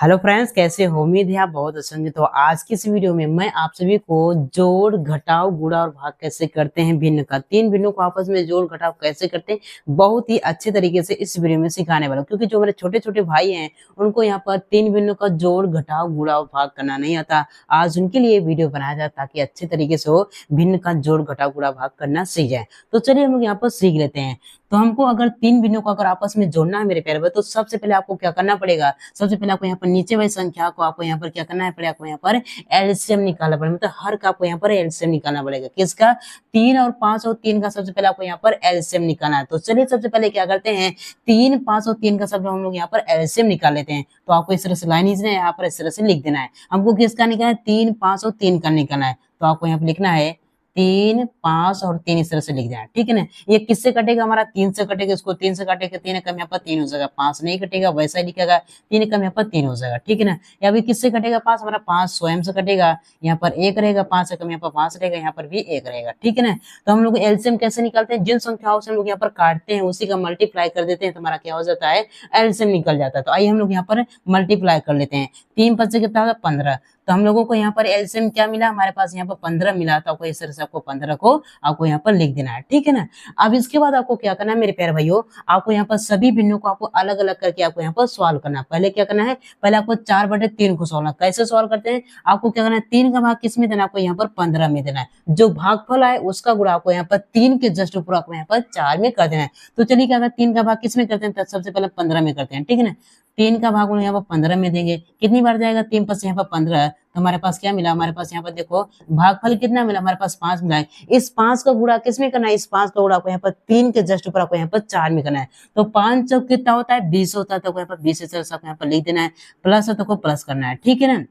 Hello friends, कैसे हो? उम्मीद है आप बहुत अच्छे होंगे। तो आज की इस वीडियो में मैं आप सभी को जोड़ घटाव गुणा और भाग कैसे करते हैं भिन्न का, तीन भिन्नों को आपस में जोड़ घटाव कैसे करते हैं बहुत ही अच्छे तरीके से इस वीडियो में सिखाने वाला हूं। क्योंकि जो मेरे छोटे छोटे भाई हैं उनको यहाँ पर तीन भिन्नों का जोड़ घटाव गुणा और भाग करना नहीं आता। आज उनके लिए वीडियो बनाया जाए ताकि अच्छे तरीके से वो भिन्न का जोड़ घटाव गुणा भाग करना सीख जाए। तो चलिए हम लोग यहाँ पर सीख लेते हैं। तो हमको अगर तीन भिन्नों को अगर आपस में जोड़ना है मेरे प्यारे भाई, तो सबसे पहले आपको क्या करना पड़ेगा? सबसे पहले आपको यहाँ पर नीचे वाली संख्या को आपको यहाँ पर क्या करना है पड़ेगा? आपको यहाँ पर एलसीएम निकालना पड़ेगा। मतलब हर का आपको यहाँ पर एलसीएम निकालना पड़ेगा। किसका? 3 और 5 और 3 का सबसे पहले आपको यहाँ पर एलसीएम निकालना है। तो चलिए सबसे पहले क्या करते हैं, 3, 5 और 3 का सब हम लोग यहाँ पर एलसीएम निकाल लेते हैं। तो आपको इस तरह से लाइन खींचना है, यहाँ पर इस तरह से लिख देना है। हमको किसका निकालना है? 3, 5 और 3 का निकालना है। तो आपको यहाँ पर लिखना है 3, 5 और 3 इस तरह से लिख देना है। ठीक है ना। ये किससे कटेगा? हमारा 3 से कटेगा। इसको 3 से काटेगा, 3 कम यहाँ पर 3 हो जाएगा। 5 नहीं कटेगा, वैसा ही लिखेगा, 3 कम यहाँ पर 3 हो जाएगा। ठीक है ना। या भी किससे कटेगा? 5 हमारा 5 स्वयं से कटेगा, यहाँ पर 1 रहेगा। 5 से कम यहाँ पर 5 रहेगा, यहाँ पर भी 1 रहेगा। ठीक है ना। तो हम लोग एलसीएम कैसे निकालते हैं? जिन संख्याओं से हम लोग यहाँ पर काटते हैं उसी का मल्टीप्लाई कर देते हैं तो हमारा क्या हो जाता है? एलसीएम निकल जाता है। तो आइए हम लोग यहाँ पर मल्टीप्लाई कर लेते हैं। 3 5 से कितना होगा? 15। तो हम लोगों को यहाँ पर एलसीएम क्या मिला? हमारे पास यहाँ पर 15 मिला। तो आपको इस तरह से आपको 15 को आपको यहाँ पर लिख देना है। ठीक है ना। अब इसके बाद आपको क्या करना है मेरे प्यारे भाइयों? आपको यहाँ पर सभी भिन्नों को आपको अलग अलग करके आपको यहाँ पर सॉल्व करना है। पहले क्या करना है? पहले आपको 4/3 को सॉल्व करना। कैसे सॉल्व करते हैं? आपको क्या करना है? 3 का भाग किस में देना? आपको यहाँ पर 15 में देना है। जो भागफल आए उसका गुणा आपको यहाँ पर 3 के जस्ट ऊपर आपको यहाँ पर 4 में कर देना है। तो चलिए क्या करते हैं, 3 का भाग किस में करते हैं? सबसे पहले 15 में करते हैं। ठीक है ना। 3 का भाग यहाँ पर 15 में देंगे। कितनी बार जाएगा? 3 5 यहाँ पर 15। तो हमारे पास क्या मिला? हमारे पास यहाँ पर देखो भागफल कितना मिला? हमारे पास 5 मिला है। इस 5 का गुणा किस में करना है? इस 5 का गुणा आपको यहाँ पर 3 के जस्ट ऊपर आपको यहाँ पर 4 में करना है। तो 5 चौक कितना होता है? 20 होता है। तो यहाँ पर 20 यहाँ पर लिख देना है। प्लस है तो प्लस करना है। ठीक है ना।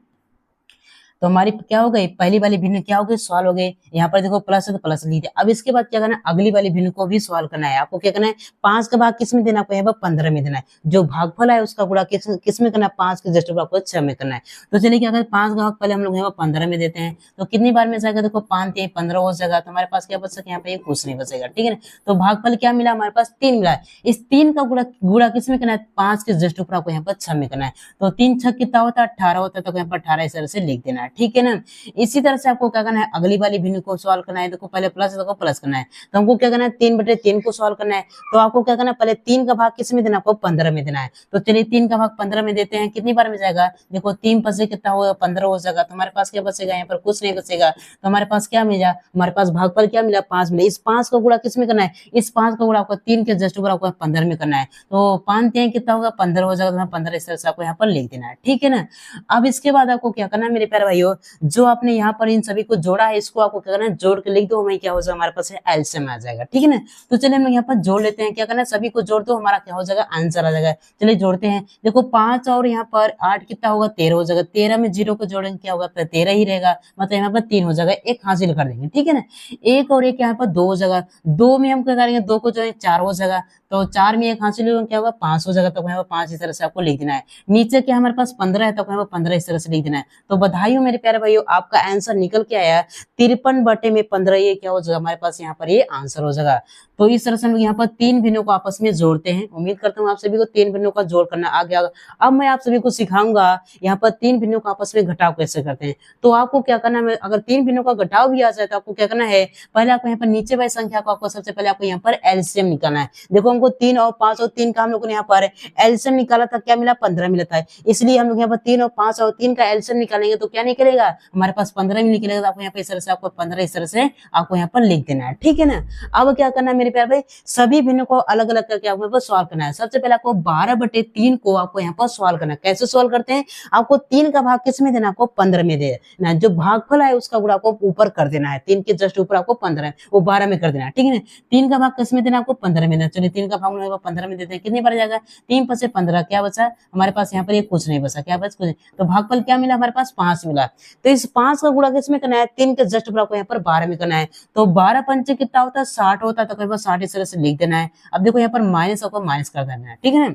तो हमारी क्या हो गई? पहली वाली भिन्न क्या हो गई? सॉल्व हो गई। यहाँ पर देखो प्लस है तो प्लस लिख दिया। अब इसके बाद क्या करना है? अगली वाली भिन्न को भी सॉल्व करना है। आपको क्या करना है? 5 का भाग किस में देना? आपको यहाँ पर 15 में देना है। जो भागफल है उसका गुणा किस में करना है? 5 के जस्ट आपको 6 में करना है। तो चलिए क्या करें, 5 का भाग पहले हम लोग यहाँ पर 15 में देते हैं। तो कितनी बार में जाएगा? देखो 5 3 15 हो जाएगा। तो हमारे पास क्या बच सके? यहाँ पे कुछ नहीं बचेगा। ठीक है ना। तो भागफल क्या मिला? हमारे पास 3 मिला है। इस 3 का गुणा किस में करना है? 5 के जस्ट ऊपर आपको यहाँ पर 6 में करना है। तो 3 6 कितना होता है? 18 होता है। तो यहाँ पर 18 इस तरह से लिख देना है। ठीक है ना। इसी तरह से आपको क्या करना है? अगली वाली भिन्न को सॉल्व करना है। देखो पहले प्लस है तो प्लस करना है। तो हमको क्या करना है? 3/3 को सॉल्व करना है। तो आपको क्या करना है? पहले 3 का भाग किस में देना? आपको 15 में देना है। तो चलिए 3 का भाग 15 में देते हैं। कितनी बार में जाएगा? देखो 3 5 से कितना होगा? 15 हो जाएगा। तो हमारे पास क्या बचेगा? यहाँ पर कुछ नहीं बचेगा। तो हमारे पास क्या मिला? हमारे पास भागफल क्या मिला? 5 मिला। इस 5 का गुणा किस में करना है? इस 5 का गुणा आपको 3 के जस्ट ऊपर आपको 15 में करना है। तो 5 3 कितना होगा? 15 हो जाएगा। तो 15 इस तरह से आपको यहाँ पर लिख देना है। ठीक है ना। अब इसके बाद आपको क्या करना है मेरे प्यारे भाइयों? जो आपने यहाँ पर इन सभी को जोड़ा है इसको आपको क्या करना है? जोड़ के लिख दो। हमें क्या हो जाएगा? हमारे पास एलसीएम आ जाएगा। ठीक है ना। तो चलिए हम यहाँ पर जोड़ लेते हैं। क्या करना है? सभी को जोड़ दो, हमारा क्या हो जाएगा? आंसर आ जाएगा। चलिए जोड़ते हैं। देखो 5 और यहाँ पर 8 कितना होगा? 13 हो जाएगा। 13 में 0 को जोड़ेंगे क्या होगा? 13 ही रहेगा। मतलब यहाँ पर 3 हो जाएगा। 1 हासिल कर देंगे। ठीक है ना। 1 और 1 यहाँ पर 2 हो जाएगा। 2 में हम क्या करेंगे? 2 को जोड़ेंगे 4 हो जाएगा। तो 4 में 1 हासिल होगा क्या होगा? 5 हो जाएगा। तो यहाँ पर 5 इस तरह से आपको लिख देना है। नीचे क्या हमारे पास 15 है तो यहाँ पर 15 इस तरह से लिख देना है। तो बधाई हो मेरे प्यारे भाइयों, आपका आंसर निकल के आया 53/15। ये क्या हो जाएगा? हमारे पास यहाँ पर ये आंसर हो जाएगा। तो इस तरह से हम लोग यहाँ पर तीन भिन्नों को आपस में जोड़ते हैं। उम्मीद करता हूँ आप सभी को तीन भिन्नों का जोड़ करना आ गया। अब मैं आप सभी को सिखाऊंगा यहाँ पर तीन भिन्नों को आपस में घटाव कैसे करते हैं। तो आपको क्या करना है? अगर तीन भिन्नों का घटाव भी आ जाए तो आपको क्या करना है? पहले आपको यहाँ पर नीचे वाली संख्या को आपको सबसे पहले आपको यहाँ पर एलसीएम निकालना है। देखो हमको 3 और 5 और 3 का हम लोग ने यहाँ पर एलसीएम निकाला था, क्या मिला? 15 मिला था। इसलिए हम लोग यहाँ पर 3 और 5 और 3 का एलसीएम निकालेंगे तो क्या निकलेगा? हमारे पास 15 में निकलेगा। तो आपको यहाँ पे इस तरह से आपको 15 इस तरह से आपको यहाँ पर लिख देना है। ठीक है ना। अब क्या करना है मेरे प्यारे भाई? सभी भिन्नों को अलग अलग करके आपको यहाँ पर सॉल्व करना है। सबसे पहले आपको 12/3 को आपको यहाँ पर सॉल्व करना है। कैसे सॉल्व करते हैं? आपको 3 का भाग किस में देना? आपको 15 में देना। जो भागफल है उसका गुणा आपको ऊपर कर देना है। 3 के जस्ट ऊपर आपको 15 वो 12 में कर देना है। ठीक है ना। 3 का भाग किस में देना? आपको 15 में देना। चलिए 3 का भाग 15 में देते हैं। कितनी बार जाएगा? 3 5 से 15 क्या बचा? हमारे पास यहाँ पर ये कुछ नहीं बचा। क्या बचा? कुछ। तो भागफल क्या मिला? हमारे पास 5 मिला। तो इस 5 का गुणा किस में करना है? 3 के जस्ट ऊपर आपको यहाँ पर 12 में करना है। तो 12 पंचे कितना होता है? 60 होता है। तो कहीं पर 60 इस तरह से लिख देना है। अब देखो यहाँ पर माइनस आपको माइनस कर देना है। ठीक है ना।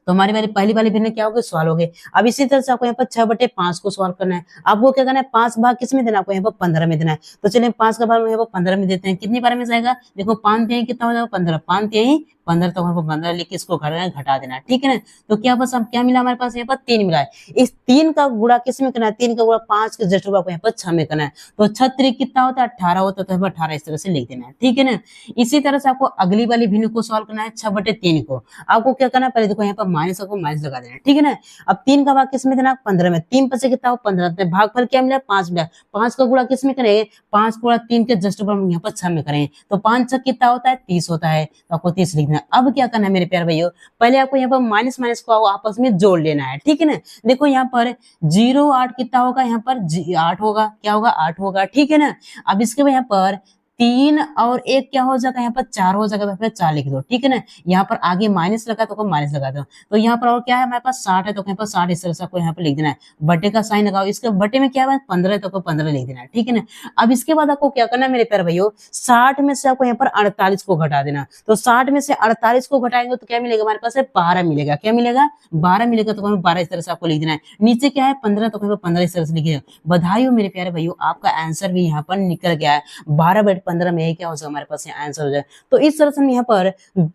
तो हमारी वाली पहली वाली भिन्न क्या होगी? सॉल्व हो गए। अब इसी तरह से आपको यहाँ पर 6/5 को सॉल्व करना है। आपको क्या करना है? 5 भाग किस में देना? आपको यहाँ पर 15 में देना है। तो चलिए 5 का भाग यहाँ पर 15 में देते हैं। कितनी बार में जाएगा? देखो 5 3 कितना हो जाएगा? 15। 5 3 15 तो हमको 15 लिख के इसको घटा देना, ठीक है ना। तो क्या बस अब क्या मिला हमारे पास, यहाँ पर 3 मिला है। इस 3 का गुणा किस में करना है, 3 का गुणा 5 के जस्ट आपको यहाँ पर 6 में करना है। तो 6 त्रिक कितना होता है, 18 होता है। तो 18 इस तरह से लिख देना है, ठीक है ना। इसी तरह से आपको अगली वाली भिन्न को सॉल्व करना है, 6/3 को। आपको क्या करना है, पहले देखो यहाँ पर माइनस को माइनस लगा देना है, ठीक है ना। अब 3 का भाग किस में देना, 15 में। 3 पर से कितना हो 15, भागफल क्या मिला 5 मिला। 5 का गुणा किस में करेंगे, 5 गुणा 3 के जस्ट ऊपर हम यहाँ पर 6 में करेंगे। तो 5 6 कितना होता है, 30 होता है। तो आपको 30 लिखना है। अब क्या करना है मेरे प्यारे भाइयों, पहले आपको यहाँ पर माइनस माइनस को आपस में जोड़ लेना है, ठीक है ना। देखो यहाँ पर 0 8 कितना होगा, यहाँ पर 8 होगा, क्या होगा 8 होगा, ठीक है ना। अब इसके बाद यहाँ पर 3 और 1 क्या हो जाएगा, यहाँ पर 4 हो जाएगा। तो फिर 4 लिख दो, ठीक है ना। यहाँ पर आगे माइनस लगा तो माइनस लगा दो। तो यहाँ पर और क्या है हमारे पास 60 है, तो यहाँ पर 60 इस तरह से आपको यहाँ पर लिख देना है। बटे का साइन लगाओ, इसके बटे में क्या है 15 है, तो आपको 15 लिख देना है, ठीक है ना। अब इसके बाद आपको क्या करना है मेरे प्यारे भैया, 60 में से आपको यहाँ पर 48 को घटा देना। तो 60 में से 48 को घटाएंगे तो क्या मिलेगा हमारे पास, 12 मिलेगा। क्या मिलेगा, 12 मिलेगा। तो 12 इस तरह से आपको लिख देना है। नीचे क्या है 15, तो 15 इस तरह से लिखिए। बधाई हो मेरे प्यारे भैया, आपका आंसर भी यहाँ पर निकल गया है। 12/15 में क्या हो जाएगा हमारे पास आंसर हो जाए। तो इस तरह से हम यहाँ पर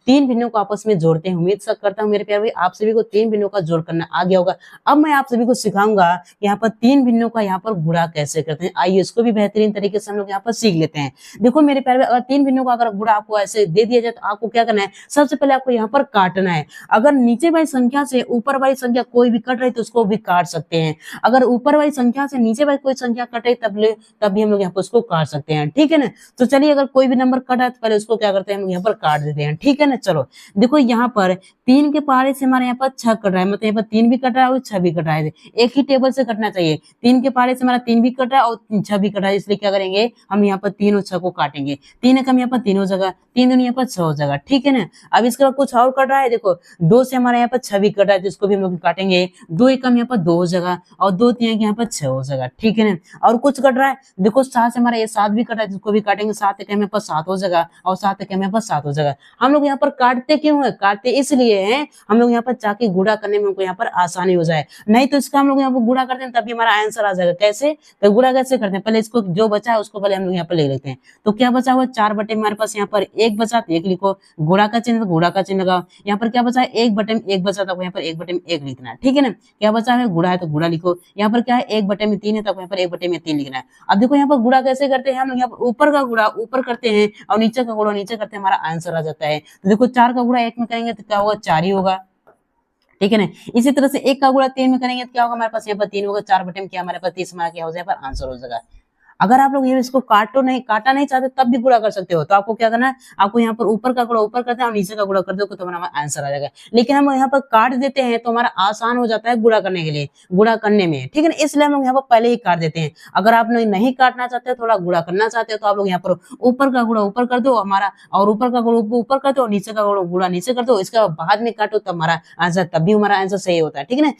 3 भिन्नों को आपस में जोड़ते हैं। उम्मीद करता हूँ मेरे प्यारे भाई आप सभी को 3 भिन्नों का जोड़ करना आ गया होगा। अब मैं आप सभी को सिखाऊंगा यहाँ पर 3 भिन्नों का यहाँ पर गुणा कैसे करते हैं। आइए इसको भी बेहतरीन तरीके से हम लोग यहाँ पर सीख लेते हैं। देखो मेरे प्यारे भाई, अगर 3 भिन्नों का अगर गुणा आपको ऐसे दे दिया जाए तो आपको क्या करना है, सबसे पहले आपको यहाँ पर काटना है। अगर नीचे वाली संख्या से ऊपर वाली संख्या कोई भी कट रही तो उसको भी काट सकते हैं। अगर ऊपर वाली संख्या से नीचे वाली कोई संख्या कटे तब भी हम लोग यहाँ पर उसको काट सकते हैं, ठीक है ना। तो चलिए अगर कोई भी नंबर कटा है तो पहले उसको क्या करते हैं हम यहाँ पर काट देते हैं, ठीक है ना। चलो देखो यहाँ पर 3 के पहाड़े से हमारे यहाँ पर 6 कट रहा है, मतलब यहाँ पर 3 भी कट रहा है और 6 भी कट रहा है। एक ही टेबल से कटना चाहिए। 3 के पहाड़े से हमारा 3 भी कट रहा है और 6 भी कट रहा है, इसलिए क्या करेंगे हम यहाँ पर 3 और 6 को काटेंगे। 3 कम यहाँ पर 3 हो जाएगा, 3 दूनी यहाँ पर 6 हो जाएगा, ठीक है ना। अब इसके बाद कुछ और कट रहा है, देखो 2 से हमारे यहाँ पर 6 भी कट रहा है, जिसको भी हम लोग काटेंगे। 2 एकम यहाँ पर 2 हो जाएगा और 2 3 यहाँ पर 6 हो जाएगा, ठीक है ना। और कुछ कट रहा है, देखो 7 से हमारा ये 7 भी कट रहा है, जिसको भी काटेंगे 7 एकम यहाँ पर 7 हो जाएगा और 7 एकम यहाँ पर 7 हो जाएगा। हम लोग यहाँ पर काटते क्यों है, काटते इसलिए हैं हम लोग यहाँ पर ताकि गुणा करने में हमको यहाँ पर आसानी हो जाए। नहीं तो इसका हम लोग यहाँ पर गुणा करते हैं तभी हमारा आंसर आ जाएगा। कैसे, तो गुणा कैसे करते हैं, पहले इसको जो बचा है उसको पहले हम लोग यहाँ पर ले लेते हैं। तो क्या बचा हुआ 4 बटे में हमारे पास यहाँ पर 1 बचा, तो 1 लिखो। गुणा का चिन्ह, गुणा का चिन्ह लगाओ। यहाँ पर क्या बचा है 1 बटे में 1 बचा, तो यहाँ पर 1 बटे में 1 लिखना है, ठीक है ना। क्या बचा है गुणा है तो गुणा लिखो। यहाँ पर क्या है 1 बटे में 3 है, तो यहाँ पर 1 बटे में 3 लिखना है। अब देखो यहाँ पर गुणा कैसे करते हैं हम लोग, यहाँ पर ऊपर का गुणा ऊपर करते हैं और नीचे का गुणा नीचे करते हैं, हमारा आंसर आ जाता है। तो देखो 4 का गुणा 1 में करेंगे तो क्या होगा 4 ही होगा, ठीक है ना। इसी तरह से 1 का गुणा 3 में करेंगे तो क्या होगा हमारे पास यहाँ पर 3 होगा। 4 बटे में क्या हमारे पास 30 हमारा क्या हो जाएगा आंसर हो जाएगा। अगर आप लोग ये इसको काटा नहीं चाहते तब भी गुणा कर सकते हो। तो आपको क्या करना है, आपको यहाँ पर ऊपर का गुणा ऊपर करते हैं और नीचे का गुणा कर दो तो हमारा आंसर आ जाएगा। लेकिन हम यहाँ पर काट देते हैं तो हमारा आसान हो जाता है गुणा करने के लिए, गुणा करने में, ठीक है ना। इसलिए हम लोग यहाँ पर पहले ही काट देते हैं। अगर आप लोग नहीं काटना चाहते, थोड़ा गुणा करना चाहते हो तो आप लोग यहाँ पर ऊपर का गुणा ऊपर कर दो हमारा, और ऊपर का गुणा ऊपर कर दो और नीचे का गुणा नीचे कर दो। इसका बाद में काटो तब हमारा आंसर, तब भी हमारा आंसर सही होता है, ठीक है ना।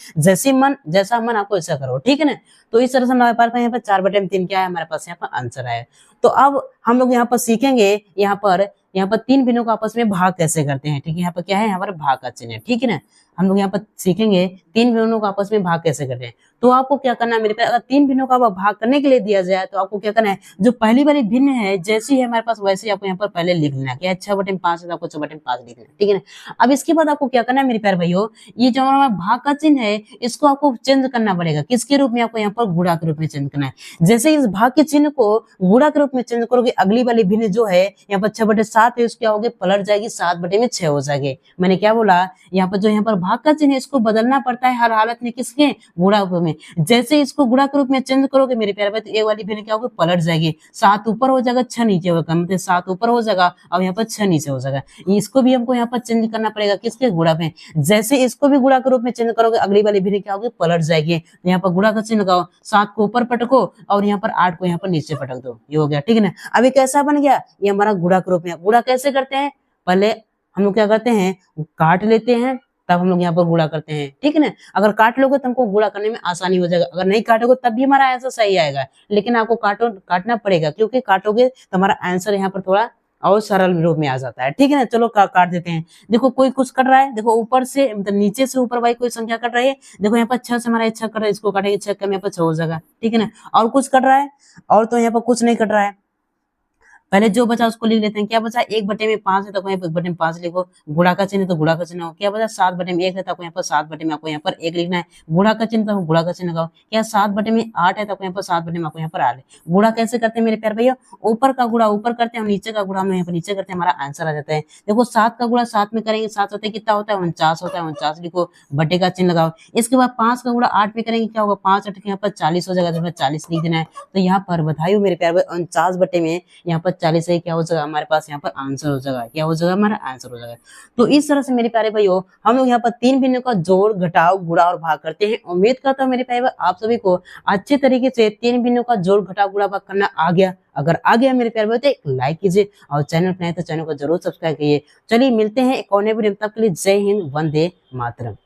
जैसा मन आपको ऐसा करो, ठीक है ना। तो इस तरह से हमारे पास यहाँ पर 4 बटे में 3 क्या है हमारे पास यहाँ पर आंसर है। तो अब हम लोग यहाँ पर सीखेंगे यहाँ पर 3 भिन्नों को आपस में भाग कैसे करते हैं, ठीक है। यहाँ पर क्या है, यहाँ पर भाग का चिन्ह है, ठीक है ना। हम लोग यहाँ पर सीखेंगे 3 भिन्नों को आपस में भाग कैसे करते हैं। तो आपको क्या करना है मेरे पास, अगर 3 भिन्नों का भाग करने के लिए दिया जाए तो आपको क्या करना है, जो पहली वाली भिन्न है जैसी है हमारे पास वैसे आपको यहाँ पर पहले लिख लेना है। 6 बटे में 5 है तो आपको 6 बटे में 5 लिखना है, ठीक है ना। अब इसके बाद आपको क्या करना है मेरे प्यारे भाइयों, ये जो हमारा भाग का चिन्ह है इसको आपको चेंज करना पड़ेगा। किसके रूप में, आपको यहाँ पर गुणा के रूप में चेंज करना है। जैसे इस भाग के चिन्ह को गुणा के रूप में चेंज करोगे, अगली वाली भिन्न जो है यहाँ पर 6/7 है, उसको क्या होगे पलट जाएगी, 7 बटे में 6 हो जाएगी। मैंने क्या बोला, यहाँ पर जो यहाँ पर भाग का चिन्ह है इसको बदलना पड़ता है हर हालत में, किसके गुणा के रूप में। जैसे इसको गुणा के रूप में चेंज करोगे मेरे प्यारे भाई तो ये वाली भिन्न क्या होगी पलट जाएगी, 7 ऊपर हो जाएगा 6 नीचे होगा, मतलब 7 ऊपर हो जाएगा और यहाँ पर 6 नीचे हो जाएगा। इसको भी हमको यहाँ पर चेंज करना पड़ेगा, किसके गुणा में। जैसे इसको भी गुणा के रूप में चेंज करोगे अगली वाली भिन्न क्या होगी पलट जाएगी। यहाँ पर गुणा का चिन्ह लगाओ, 7 को ऊपर पटको और यहाँ पर 8 को यहाँ पर नीचे पटक दो, ये हो गया, ठीक है ना। अभी कैसा बन गया, ये हमारा गुणा के रूप में। गुणा कैसे करते हैं, पहले हम लोग क्या करते हैं काट लेते हैं तब हम लोग यहाँ पर गुणा करते हैं, ठीक है ना। अगर काट लोगे तो हमको गुणा करने में आसानी हो जाएगा, अगर नहीं काटोगे तब भी हमारा आंसर सही आएगा। लेकिन आपको काटना पड़ेगा, क्योंकि काटोगे तो हमारा आंसर यहाँ पर थोड़ा और सरल रूप में आ जाता है, ठीक है ना। चलो काट देते हैं। देखो कोई कुछ कट रहा है, देखो ऊपर से मतलब नीचे से ऊपर भाई कोई संख्या कट रही है। देखो यहाँ पर 6 से हमारा 6 कट रहा है, इसको काटेंगे 6 कम यहाँ पर 6 हो जाएगा, ठीक है ना। और कुछ कट रहा है, और तो यहाँ पर कुछ नहीं कट रहा है। पहले जो बचा उसको लिख लेते हैं। क्या बचा, 1/5 है तो यहाँ पर 1/5 लिखो, गुणा का चिन्ह तो गुणा का चिन्ह हो। क्या बचा, 7/1 है तो आपको यहाँ पर 7 में आपको यहाँ पर 1 लिखना है। गुणा का चिन्ह तो गुणा का चिन्ह लगाओ। क्या 7/8 है तो आपको यहाँ पर 7 में आपको यहाँ पर 8 है। गुणा कैसे करते हैं मेरे प्यारे भैया, ऊपर का गुणा ऊपर करते हैं और नीचे का गुणा हम यहाँ पर नीचे करते हैं, हमारा आंसर आ जाता है। देखो 7 का गुणा 7 में करेंगे, 7 होते कितना होता है, 49 होता है। 49 लिखो, बटे का चिन्ह लगाओ। इसके बाद 5 का गुणा 8 में करेंगे, क्या होगा, 5 8 यहाँ पर 40 हो जाएगा, तो 40 लिख देना है। तो यहाँ पर बधाई हो मेरे प्यारे भाई, 49 बटे में यहाँ पर 40 है, क्या हो जाएगा हमारे पास यहाँ पर आंसर हो जाएगा। क्या हो जाएगा, हमारा आंसर हो जाएगा। तो इस तरह से मेरे प्यारे भाइयों हम लोग यहाँ पर 3 भिन्नों का जोड़ घटाव गुणा और भाग करते हैं। उम्मीद करता हूँ मेरे प्यारे भाई आप सभी को अच्छे तरीके से 3 भिन्नों का जोड़ घटाव गुणा भाग करना आ गया। अगर आ गया मेरे प्यारे भाई तो एक लाइक कीजिए और चैनल पर नए तो चैनल को जरूर सब्सक्राइब कीजिए। चलिए मिलते हैं एक और नए वीडियो में, तब के लिए जय हिंद, वंदे मातरम।